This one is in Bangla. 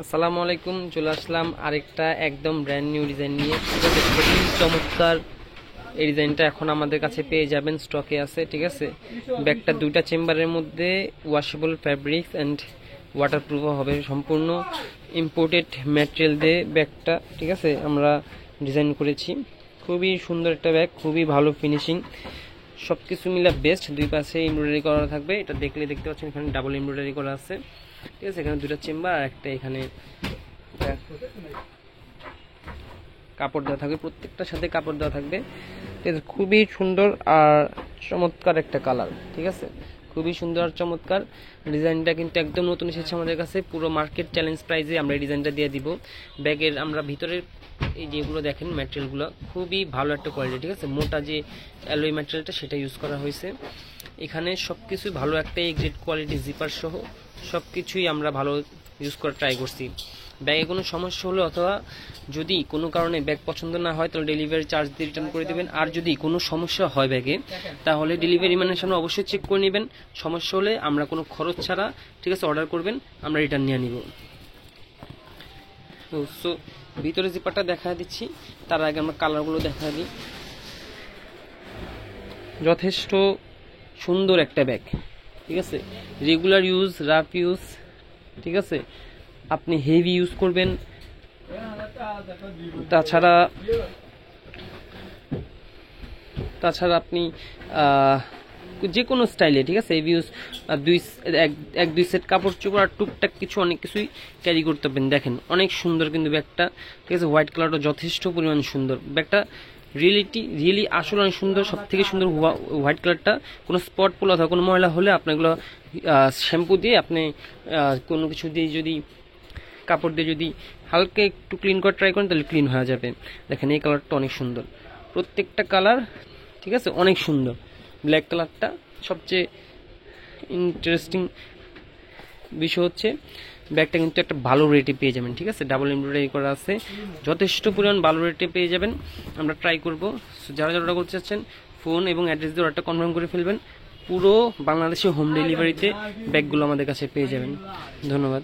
আসসালামু আলাইকুম, চলে আসলাম আরেকটা একদম ব্র্যান্ড নিউ ডিজাইন নিয়ে। ঠিক আছে, খুবই চমৎকার এই ডিজাইনটা এখন আমাদের কাছে পেয়ে যাবেন, স্টকে আছে। ঠিক আছে, ব্যাগটা দুইটা চেম্বারের মধ্যে ওয়াশেবল ফ্যাব্রিক্স অ্যান্ড ওয়াটারপ্রুফও হবে, সম্পূর্ণ ইম্পোর্টেড ম্যাটেরিয়াল দিয়ে ব্যাগটা ঠিক আছে আমরা ডিজাইন করেছি। খুবই সুন্দর একটা ব্যাগ, খুবই ভালো ফিনিশিং, সব কিছু মিলে বেস্ট। দুই পাশে এমব্রয়ডারি করা থাকবে, এটা দেখলে দেখতে পাচ্ছেন এখানে ডাবল এমব্রয়ডারি করা আছে। ঠিক আছে, এখানে দুটো চেম্বার আর একটা এখানে কাপড় দেওয়া থাকবে, প্রত্যেকটার সাথে কাপড় দেওয়া থাকবে। ঠিক আছে, খুবই সুন্দর আর চমৎকার একটা কালার। ঠিক আছে, খুবই সুন্দর আর চমৎকার ডিজাইনটা কিন্তু একদম নতুন এসেছে আমাদের কাছে। পুরো মার্কেট চ্যালেঞ্জ প্রাইসে আমরা এই ডিজাইনটা দিয়ে দিব। ব্যাগের আমরা ভিতরের এই যেগুলো দেখেন ম্যাটেরিয়ালগুলো খুবই ভালো একটা কোয়ালিটি। ঠিক আছে, মোটা যে অ্যালয় ম্যাটেরিয়ালটা সেটা ইউজ করা হয়েছে। এখানে সব কিছুই ভালো, একটা গ্রেড কোয়ালিটি জিপার সহ সব কিছুই আমরা ভালো ইউজ করার ট্রাই করছি। ব্যাগে কোনো সমস্যা হলো অথবা যদি কোনো কারণে ব্যাগ পছন্দ না হয় তাহলে ডেলিভারি চার্জ দিয়ে রিটার্ন করে দেবেন। আর যদি কোনো সমস্যা হয় ব্যাগে তাহলে ডেলিভারি ম্যানের সামনে অবশ্যই চেক করে নেবেন। সমস্যা হলে আমরা কোনো খরচ ছাড়া ঠিক আছে অর্ডার করবেন, আমরা রিটার্ন নিয়ে নিব। সো ভিতরে জিপারটা দেখা দিচ্ছি, তার আগে আমরা কালারগুলো দেখা দিই। যথেষ্ট সুন্দর একটা ব্যাগ। ঠিক আছে, রেগুলার ইউজ, রাফ ইউজ, ঠিক আছে, আপনি হেভি ইউজ করবেন, তাছাড়া আপনি যে কোনো স্টাইলে ঠিক আছে হেভি ইউজ, এক দুই সেট কাপড় চোপড় আর টুকটাক কিছু অনেক কিছুই ক্যারি করতে পারবেন। দেখেন অনেক সুন্দর কিন্তু ব্যাগটা। ঠিক আছে, হোয়াইট কালারটা যথেষ্ট পরিমাণ সুন্দর। ব্যাগটা রিয়েলি আসলে অনেক সুন্দর, সব থেকে সুন্দর হোয়াইট কালারটা। কোনো স্পট পোলা অথবা কোনো ময়লা হলে আপনি এগুলো শ্যাম্পু দিয়ে আপনি কোনো কিছু দিয়ে যদি কাপড় দিয়ে যদি হালকা একটু ক্লিন করে ট্রাই করেন তাহলে ক্লিন হয়ে যাবে। দেখেন এই কালারটা অনেক সুন্দর, প্রত্যেকটা কালার ঠিক আছে অনেক সুন্দর। ব্ল্যাক কালারটা সবচেয়ে ইন্টারেস্টিং বিষয় হচ্ছে ব্যাগটা কিন্তু একটা ভালো রেটে পেয়ে যাবেন। ঠিক আছে, ডাবল এমব্রয়ডারি করা আছে, যথেষ্ট পরিমাণ ভালো রেটে পেয়ে যাবেন। আমরা ট্রাই করব। যারা যারা অর্ডার করতে চাচ্ছেন ফোন এবং অ্যাড্রেস দিয়ে অর্ডারটা কনফার্ম করে ফেলবেন। পুরো বাংলাদেশে হোম ডেলিভারিতে ব্যাগগুলো আমাদের কাছে পেয়ে যাবেন। ধন্যবাদ।